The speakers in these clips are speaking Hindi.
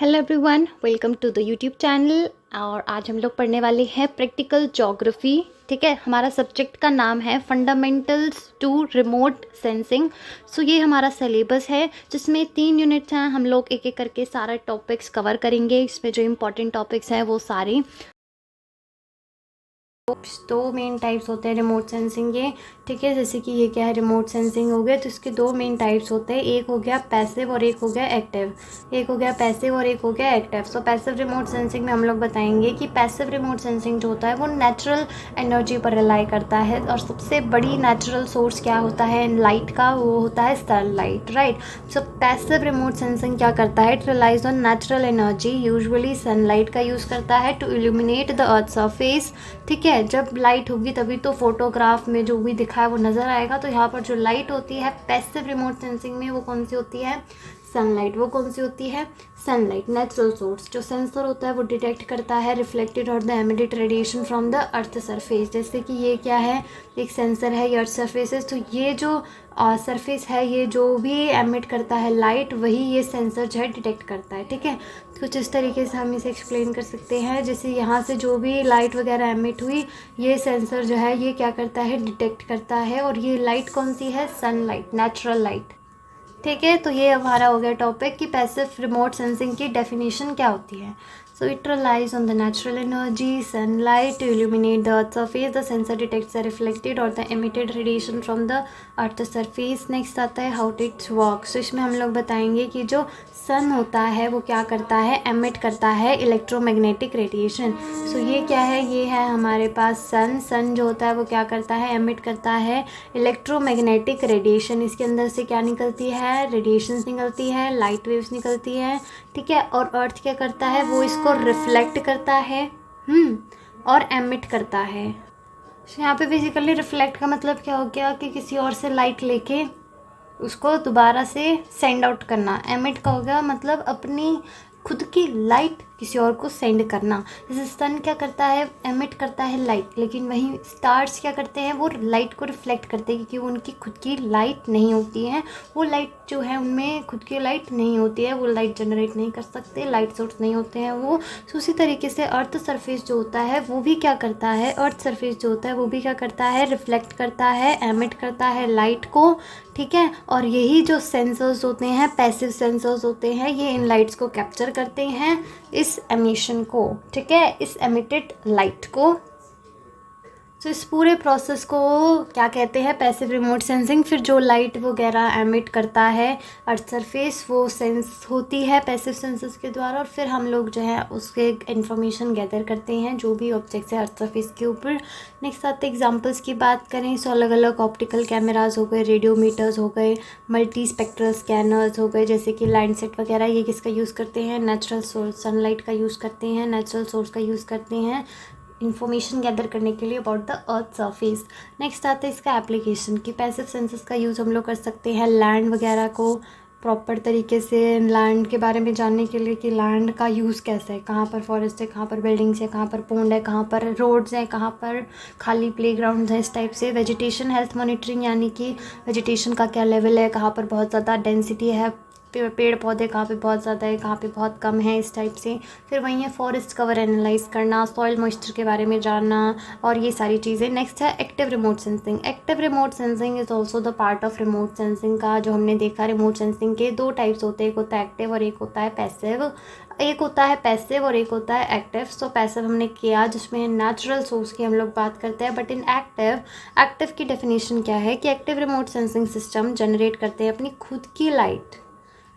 Hello everyone, welcome to the YouTube channel. और आज हम लोग पढ़ने वाले हैं प्रैक्टिकल ज्योग्राफी। ठीक है, हमारा सब्जेक्ट का नाम है फंडामेंटल्स टू रिमोट सेंसिंग। सो ये हमारा सिलेबस है जिसमें 3 यूनिट्स हैं। हम लोग एक एक करके सारा टॉपिक्स कवर करेंगे। इसमें जो इम्पोर्टेंट टॉपिक्स हैं वो सारे। दो मेन टाइप्स होते हैं रिमोट सेंसिंग के। ठीक है, जैसे कि ये क्या है, रिमोट सेंसिंग हो गया तो इसके दो मेन टाइप्स होते हैं। एक हो गया पैसिव और एक हो गया एक्टिव। एक हो गया पैसिव और एक हो गया एक्टिव। सो पैसिव रिमोट सेंसिंग में हम लोग बताएंगे कि पैसिव रिमोट सेंसिंग जो होता है वो नेचुरल एनर्जी पर रिलाई करता है। और सबसे बड़ी नेचुरल सोर्स क्या होता है लाइट का, वो होता है sunlight, right. So passive remote sensing क्या करता है, it relies on natural energy, usually sunlight का यूज़ करता है to illuminate the earth surface. ठीक है, जब लाइट होगी तभी तो फोटोग्राफ में जो भी दिखा है वो नज़र आएगा। तो यहाँ पर जो लाइट होती है पैसिव रिमोट सेंसिंग में वो कौन सी होती है, सनलाइट। वो कौन सी होती है, सनलाइट, नेचुरल सोर्स। जो सेंसर होता है वो डिटेक्ट करता है रिफ्लेक्टेड और the emitted radiation from the earth surface. जैसे कि ये क्या है, एक सेंसर है, ये अर्थ सरफेसेस। तो ये जो सरफेस है, ये जो भी एमिट करता है लाइट, वही ये सेंसर जो है डिटेक्ट करता है। ठीक है, कुछ इस तरीके से हम इसे एक्सप्लेन कर सकते हैं। जैसे यहाँ से जो भी लाइट वगैरह एमिट हुई, ये सेंसर जो है ये क्या करता है, डिटेक्ट करता है। और ये लाइट कौन सी है, सनलाइट, नेचुरल लाइट। ठीक है, तो ये हमारा हो गया टॉपिक कि पैसिव रिमोट सेंसिंग की डेफिनेशन क्या होती है। So it relies on the natural energy sunlight to illuminate the earth surface. The sensor detects the reflected और the emitted radiation from the earth surface. Next आता है हाउ इट्स वर्क्स। तो इसमें हम लोग बताएंगे कि जो सन होता है वो क्या करता है, एमिट करता है इलेक्ट्रोमैग्नेटिक रेडिएशन। सो ये क्या है, ये है हमारे पास सन जो होता है वो क्या करता है, एमिट करता है इलेक्ट्रोमैग्नेटिक रेडिएशन। इसके अंदर से क्या निकलती है, रेडिएशंस निकलती है, लाइट वेव्स निकलती है। ठीक है, और अर्थ क्या करता है, वो इसको रिफ्लेक्ट करता है और एमिट करता है। यहाँ पे बेसिकली रिफ्लेक्ट का मतलब क्या हो गया कि किसी और से लाइट लेके उसको दोबारा से सेंड आउट करना। एमिट का हो गया मतलब अपनी खुद की लाइट किसी और को सेंड करना। जैसे सन क्या करता है, एमिट करता है लाइट, लेकिन वहीं स्टार्स क्या करते हैं, वो लाइट को रिफ्लेक्ट करते हैं, क्योंकि उनकी खुद की लाइट नहीं होती है। वो लाइट जो है उनमें खुद की लाइट नहीं होती है, वो लाइट जनरेट नहीं कर सकते, लाइट सोर्स नहीं होते हैं वो। तो उसी तरीके से अर्थ सरफेस जो होता है वो भी क्या करता है, अर्थ सरफेस जो होता है वो भी क्या करता है, रिफ्लेक्ट करता है, एमिट करता है लाइट को। ठीक है, और यही जो सेंसर्स होते हैं, पैसिव सेंसर्स होते हैं, ये इन लाइट्स को कैप्चर करते हैं, इस एमिशन को। ठीक है, इस एमिटेड लाइट को। तो इस पूरे प्रोसेस को क्या कहते हैं, पैसिव रिमोट सेंसिंग। फिर जो लाइट वगैरह एमिट करता है अर्थ सरफेस, वो सेंस होती है पैसिव सेंसर्स के द्वारा। और फिर हम लोग जो है उसके इन्फॉर्मेशन गैदर करते हैं जो भी ऑब्जेक्ट्स है अर्थ सरफेस के ऊपर। नेक्स्ट आते एग्जांपल्स की बात करें, सो अलग अलग ऑप्टिकल कैमराज हो गए, रेडियोमीटर्स हो गए, मल्टी स्पेक्ट्रल स्कैनर्स हो गए, जैसे कि लैंडसेट वगैरह। ये किसका यूज़ करते हैं, नेचुरल सोर्स सनलाइट का यूज़ करते हैं, नेचुरल सोर्स का यूज़ करते हैं इन्फॉर्मेशन गैदर करने के लिए about the earth surface. Next आता है इसका एप्लीकेशन कि पैसिव सेंसर्स का यूज़ हम लोग कर सकते हैं लैंड वगैरह को प्रॉपर तरीके से, लैंड के बारे में जानने के लिए कि लैंड का यूज़ कैसे है, कहाँ पर फॉरेस्ट है, कहाँ पर बिल्डिंग्स है, कहाँ पर पोंड है, कहाँ पर रोड्स हैं, कहाँ पर खाली प्लेग्राउंड्स हैं, इस टाइप से। वेजिटेशन हेल्थ मॉनिटरिंग, यानी कि वेजिटेशन का क्या लेवल है, कहाँ पर बहुत ज़्यादा डेंसिटी है पेड़ पौधे, कहाँ पे बहुत ज़्यादा है, कहाँ पे बहुत कम है, इस टाइप से। फिर वहीं है फॉरेस्ट कवर एनालाइज करना, सॉइल मॉइस्चर के बारे में जानना, और ये सारी चीज़ें। नेक्स्ट है active remote sensing. Active remote sensing is also the part of remote sensing का। जो हमने देखा, रिमोट सेंसिंग के दो टाइप्स होते हैं, एक होता है एक्टिव और एक होता है पैसिव। एक होता है पैसिव और एक होता है एक्टिव। सो पैसिव हमने किया जिसमें नेचुरल सोर्स की हम लोग बात करते हैं। बट इन एक्टिव की डेफिनेशन क्या है कि active remote sensing system generate करते हैं अपनी खुद की light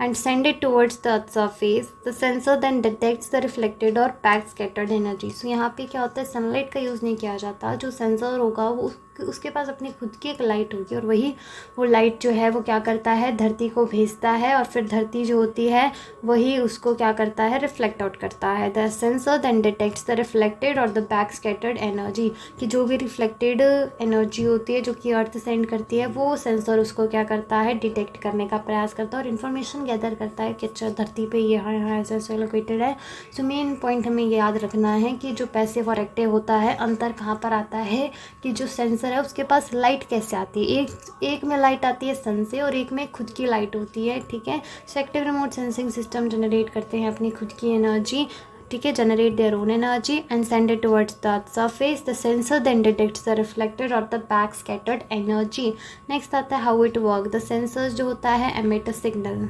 and send it towards the earth's surface. The sensor then detects the reflected or backscattered energy. So यहाँ पे क्या होता है, सनलाइट का यूज़ नहीं किया जाता। जो सेंसर होगा वो उसके पास अपनी खुद की एक लाइट होगी, और वही वो लाइट जो है वो क्या करता है, धरती को भेजता है, और फिर धरती जो होती है वही उसको क्या करता है, रिफ्लेक्ट आउट करता है। The sensor then detects the reflected और द बैक स्कैटर्ड एनर्जी, कि जो भी रिफ्लेक्टेड एनर्जी होती है जो कि अर्थ सेंड करती है, वो सेंसर उसको क्या करता है, डिटेक्ट करने का प्रयास करता है और इन्फॉर्मेशन गैदर करता है कि अच्छा धरती पे ये यहाँ ऐसे ऐसे लोकेटेड है। सो मेन पॉइंट हमें ये याद रखना है कि जो पैसिव और एक्टिव होता है, अंतर कहाँ पर आता है कि जो सेंसर सेंसर है उसके पास लाइट कैसे आती है, एक में लाइट आती है सन से और एक में खुद की लाइट होती है, ठीक है। So active remote sensing system generate करते हैं अपनी खुद की एनर्जी, ठीक है, generate their own energy and send it towards the surface. The sensor then detects the reflected और the back scattered energy. Next आता है how it work. The sensor जो होता है एमिट अ सिग्नल।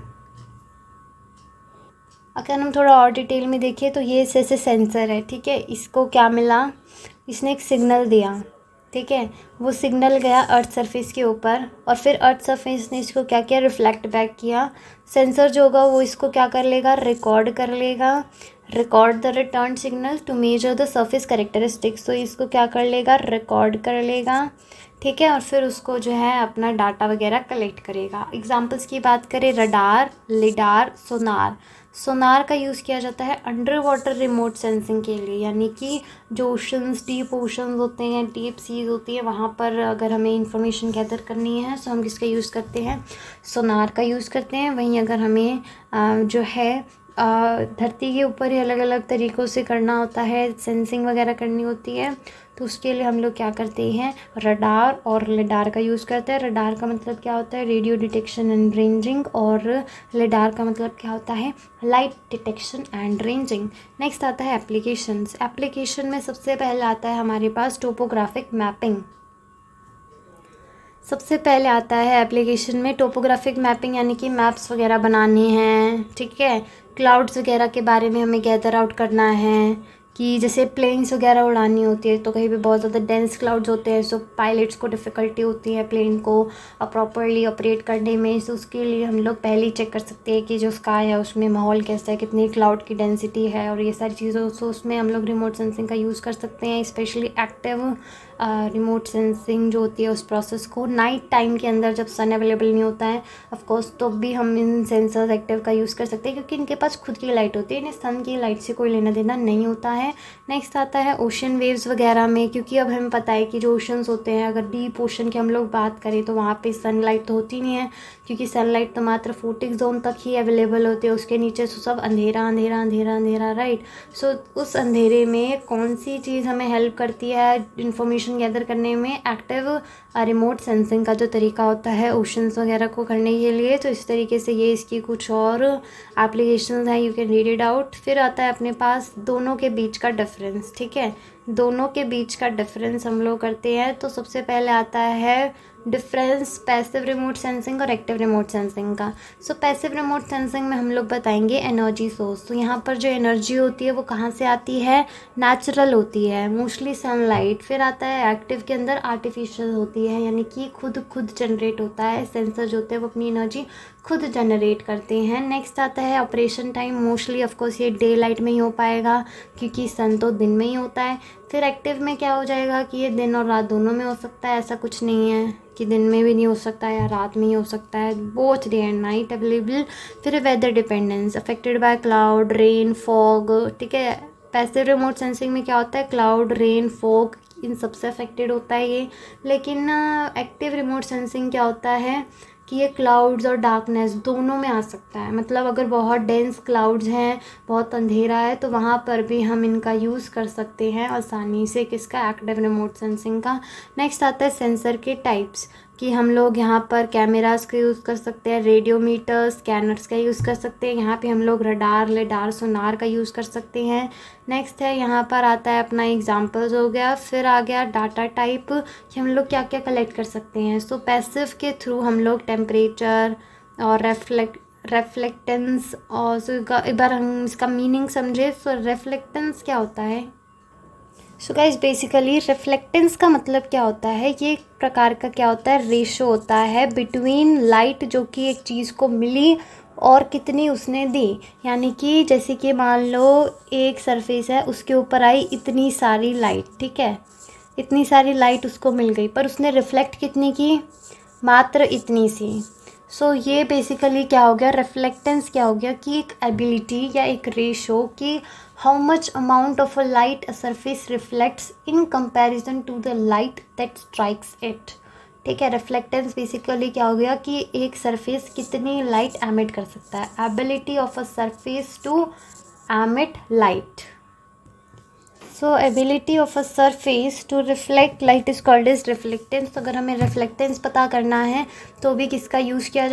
अगर हम थोड़ा और डिटेल में देखें तो ये जैसे सेंसर है, ठीक है, इसको क्या मिला, इसने एक सिग्नल दिया, ठीक है, वो सिग्नल गया अर्थ सरफेस के ऊपर और फिर अर्थ सरफेस ने इसको क्या किया, रिफ्लेक्ट बैक किया। सेंसर जो होगा वो इसको क्या कर लेगा, रिकॉर्ड कर लेगा, record the return signal to measure the surface characteristics. तो इसको क्या कर लेगा, रिकॉर्ड कर लेगा, ठीक है, और फिर उसको जो है अपना डाटा वगैरह कलेक्ट करेगा। एग्जांपल्स की बात करें, रडार, लिडार, सोनार। सोनार का यूज़ किया जाता है अंडर वाटर रिमोट सेंसिंग के लिए, यानी कि जो ओशंस, डीप ओशंस होते हैं, डीप सीज होती है, वहाँ पर अगर हमें इंफॉर्मेशन गैदर करनी है तो हम किसका यूज़ करते हैं, सोनार का यूज़ करते हैं। वहीं अगर हमें जो है धरती के ऊपर ही अलग अलग तरीक़ों से करना होता है, सेंसिंग वगैरह करनी होती है, तो उसके लिए हम लोग क्या करते हैं, रडार और लिडार का यूज़ करते हैं। रडार का मतलब क्या होता है, रेडियो डिटेक्शन एंड रेंजिंग, और लिडार का मतलब क्या होता है, light detection and ranging. Next आता है एप्लीकेशंस। एप्लीकेशन में सबसे पहले आता है हमारे पास टोपोग्राफिक मैपिंग। सबसे पहले आता है एप्लीकेशन में टोपोग्राफिक मैपिंग, यानी कि मैप्स वगैरह बनाने हैं, ठीक है। क्लाउड्स वगैरह के बारे में हमें गैदर आउट करना है कि जैसे प्लेन्स वगैरह उड़ानी होती है तो कहीं पे बहुत ज़्यादा डेंस क्लाउड्स होते हैं, सो पायलट्स को डिफ़िकल्टी होती है प्लेन को प्रॉपरली ऑपरेट करने में। सो उसके लिए हम लोग पहले ही चेक कर सकते हैं कि जो स्काई है उसमें माहौल कैसा है, कितनी क्लाउड की डेंसिटी है और ये सारी चीज़ों। सो उसमें हम लोग रिमोट सेंसिंग का यूज़ कर सकते हैं, स्पेशली एक्टिव रिमोट सेंसिंग जो होती है उस प्रोसेस को नाइट टाइम के अंदर जब सन अवेलेबल नहीं होता है ऑफकोर्स, तो भी हम इन सेंसर्स एक्टिव का यूज़ कर सकते हैं क्योंकि इनके पास खुद की लाइट होती है, इन्हें सन की लाइट से कोई लेना देना नहीं होता है। नेक्स्ट आता है ओशन वेव्स वगैरह में, क्योंकि अब हमें पता है कि जो ओशंस होते हैं, अगर डीप ओशन की हम लोग बात करें तो वहाँ पे सनलाइट तो होती नहीं है, क्योंकि सनलाइट तो मात्र फोटिक जोन तक ही अवेलेबल होती है, उसके नीचे तो सब अंधेरा अंधेरा अंधेरा अंधेरा, राइट। सो उस अंधेरे में कौन सी चीज़ हमें हेल्प करती है इंफॉर्मेशन गैदर करने में, एक्टिव रिमोट सेंसिंग का जो तरीका होता है ओशंस वगैरह को करने के लिए। तो इस तरीके से ये इसकी कुछ और एप्लीकेशंस हैं, you can read it out. फिर आता है अपने पास दोनों के बीच का डिफरेंस, ठीक है, दोनों के बीच का डिफरेंस हम लोग करते हैं। तो सबसे पहले आता है डिफरेंस पैसिव रिमोट सेंसिंग और एक्टिव रिमोट सेंसिंग का। सो पैसिव रिमोट सेंसिंग में हम लोग बताएंगे एनर्जी सोर्स। तो यहाँ पर जो एनर्जी होती है वो कहाँ से आती है, नेचुरल होती है, मोस्टली सनलाइट। फिर आता है एक्टिव के अंदर आर्टिफिशियल होती है, यानी कि खुद जनरेट होता है, सेंसर जो होते हैं वो अपनी एनर्जी खुद जनरेट करते हैं। नेक्स्ट आता है ऑपरेशन टाइम, मोस्टली ऑफकोर्स ये डे लाइट में ही हो पाएगा क्योंकि सन तो दिन में ही होता है। फिर एक्टिव में क्या हो जाएगा कि ये दिन और रात दोनों में हो सकता है, ऐसा कुछ नहीं है कि दिन में भी नहीं हो सकता है या रात में ही हो सकता है, both day and night available. फिर weather dependence, affected by cloud, rain, fog, ठीक है। पैसिव रिमोट सेंसिंग में क्या होता है, क्लाउड, रेन, फॉग, इन सबसे अफेक्टेड होता है ये। लेकिन एक्टिव रिमोट सेंसिंग क्या होता है कि ये क्लाउड्स और डार्कनेस दोनों में आ सकता है, मतलब अगर बहुत डेंस क्लाउड्स हैं, बहुत अंधेरा है, तो वहाँ पर भी हम इनका यूज़ कर सकते हैं आसानी से, किसका, एक्टिव रिमोट सेंसिंग का। नेक्स्ट आता है सेंसर के टाइप्स, कि हम लोग यहाँ पर कैमरास का यूज़ कर सकते हैं, रेडियोमीटर्स, स्कैनर्स का यूज़ कर सकते हैं, यहाँ पे हम लोग रडार, लिडार, सोनार का यूज़ कर सकते हैं। नेक्स्ट है यहाँ पर आता है अपना एग्जांपल्स हो गया। फिर आ गया डाटा टाइप कि हम लोग क्या क्या कलेक्ट कर सकते हैं। सो पैसिव के थ्रू हम लोग टेम्परेचर और रेफ्लेक्टेंस, और सो एक बार हम इसका मीनिंग समझे। सो रेफ्लेक्टेंस क्या होता है, सो गाइस बेसिकली रिफ्लेक्टेंस का मतलब क्या होता है, ये एक प्रकार का क्या होता है, रेशो होता है बिटवीन लाइट जो कि एक चीज़ को मिली और कितनी उसने दी। यानी कि जैसे कि मान लो एक सरफेस है, उसके ऊपर आई इतनी सारी लाइट, ठीक है, इतनी सारी लाइट उसको मिल गई, पर उसने रिफ्लेक्ट कितनी की, मात्र इतनी सी। सो ये बेसिकली क्या हो गया, रिफ्लेक्टेंस क्या हो गया कि एक एबिलिटी या एक रेशो कि how much amount of a light a surface reflects in comparison to the light that strikes it, ठीक है। रिफ्लेक्टेंस बेसिकली क्या हो गया कि एक सरफेस कितनी लाइट एमिट कर सकता है, ability of a surface to emit light. So ability of a surface to reflect light is called as reflectance. तो अगर हमें रिफ्लेक्टेंस पता करना है तो भी किसका यूज़ किया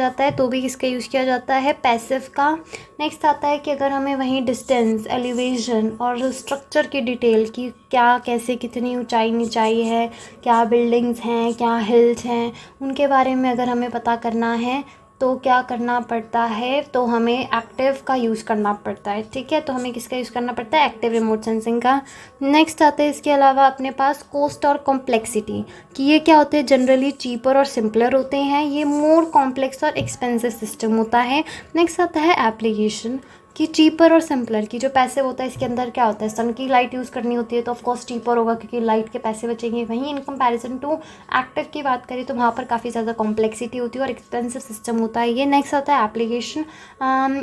जाता है, पैसिव का। नेक्स्ट आता है कि अगर हमें वहीं डिस्टेंस, एलिवेशन और स्ट्रक्चर की डिटेल की क्या कैसे कितनी ऊंचाई नीचाई है, क्या बिल्डिंग्स हैं, क्या हिल्स हैं, उनके बारे में अगर हमें पता करना है तो क्या करना पड़ता है, तो हमें एक्टिव का यूज़ करना पड़ता है। ठीक है, तो हमें किसका यूज़ करना पड़ता है, एक्टिव रिमोट सेंसिंग का। नेक्स्ट आते हैं इसके अलावा अपने पास कॉस्ट और कॉम्प्लेक्सिटी, कि ये क्या होते हैं, जनरली चीपर और सिंपलर होते हैं, ये मोर कॉम्प्लेक्स और एक्सपेंसिव सिस्टम होता है। नेक्स्ट आता है एप्लीकेशन, कि चीपर और सिंपलर, की जो पैसिव होता है इसके अंदर क्या होता है, सन की लाइट यूज़ करनी होती है तो ऑफकोर्स चीपर होगा क्योंकि लाइट के पैसे बचेंगे। वहीं इन कंपैरिजन टू एक्टिव की बात करें तो वहाँ पर काफ़ी ज़्यादा कॉम्प्लेक्सिटी होती है और एक्सपेंसिव सिस्टम होता है ये। नेक्स्ट आता है एप्लीकेशन।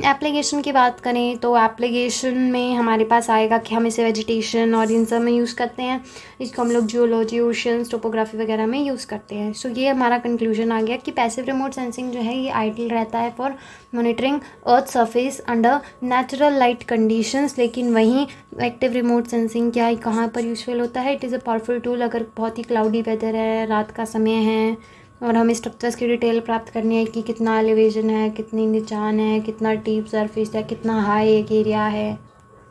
एप्लीकेशन की बात करें तो एप्लीकेशन में हमारे पास आएगा कि हम इसे वेजिटेशन और इन सब में यूज़ करते हैं, इसको हम लोग जियोलॉजी, ओशंस, टोपोग्राफी वगैरह में यूज़ करते हैं। सो ये हमारा कंक्लूजन आ गया कि पैसिव रिमोट सेंसिंग जो है ये आइडियल रहता है for monitoring earth surface under natural light conditions. लेकिन वहीं एक्टिव रिमोट सेंसिंग क्या कहाँ पर यूजफुल होता है, it is a powerful tool अगर बहुत ही क्लाउडी वेदर है, रात का समय है और हमें स्ट्रक्चर्स की डिटेल प्राप्त करनी है कि कितना एलिवेशन है, कितनी निचान है, कितना डीप सरफेस है, कितना हाई एक एरिया है।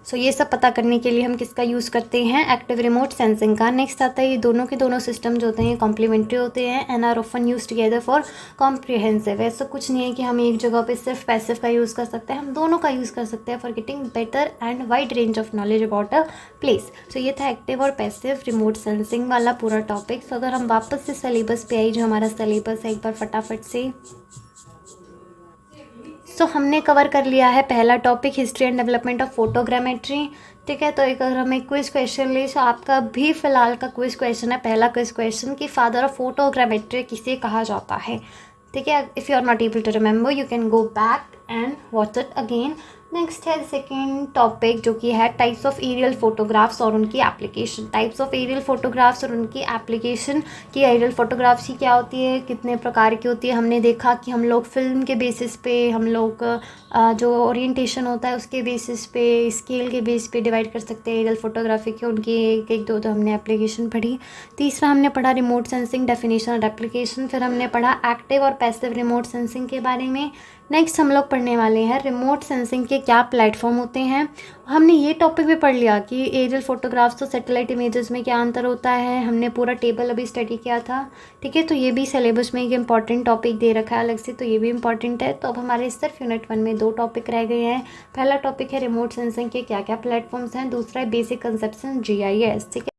सो ये सब पता करने के लिए हम किसका यूज़ करते हैं, एक्टिव रिमोट सेंसिंग का। नेक्स्ट आता है ये दोनों के दोनों सिस्टम जो होते हैं कॉम्प्लीमेंट्री होते हैं and are often use together for comprehensive. ऐसा कुछ नहीं है कि हम एक जगह पे सिर्फ पैसिव का यूज़ कर सकते हैं, हम दोनों का यूज़ कर सकते हैं for getting better and wide range of knowledge about a place. So ये था एक्टिव और पैसिव रिमोट सेंसिंग वाला पूरा टॉपिक। सो अगर हम वापस से सिलेबस पे आई, जो हमारा सिलेबस है, एक बार फटाफट से हमने कवर कर लिया है पहला topic, history and development of photogrammetry. ठीक है, तो एक अगर हम एक क्विज क्वेश्चन ले तो आपका भी फिलहाल का क्विज क्वेश्चन है, पहला क्विज क्वेश्चन कि फादर ऑफ फोटोग्रामेट्री किसे कहा जाता है। ठीक है, if you are not able to remember you can go back and watch it again. Next है सेकेंड टॉपिक जो कि है टाइप्स ऑफ एरियल फोटोग्राफ्स और उनकी application. Types of aerial photographs और उनकी एप्लीकेशन, की एरियल फोटोग्राफ्स की क्या होती है, कितने प्रकार की होती है। हमने देखा कि हम लोग फिल्म के बेसिस पे, हम लोग जो ओरिएंटेशन होता है उसके बेसिस पे, स्केल के बेस पे डिवाइड कर सकते हैं एरियल फोटोग्राफी के, उनकी एक एक दो हमने एप्लीकेशन पढ़ी। तीसरा हमने पढ़ा रिमोट सेंसिंग डेफिनेशन और एप्लीकेशन। फिर हमने पढ़ा एक्टिव और पैसिव रिमोट सेंसिंग के बारे में। नेक्स्ट हम लोग पढ़ने वाले हैं रिमोट सेंसिंग के क्या प्लेटफॉर्म होते हैं। हमने ये टॉपिक भी पढ़ लिया कि एरियल फोटोग्राफ्स और सैटेलाइट इमेजेस में क्या अंतर होता है, हमने पूरा टेबल अभी स्टडी किया था। ठीक है, तो ये भी सिलेबस में एक इंपॉर्टेंट टॉपिक दे रखा है अलग से, तो ये भी इंपॉर्टेंट है। तो अब हमारे सिर्फ यूनिट 1 में 2 टॉपिक रह गए हैं। पहला टॉपिक है रिमोट सेंसिंग के क्या क्या प्लेटफॉर्म्स हैं, दूसरा है बेसिक कंसेप्शन GIS। ठीक है।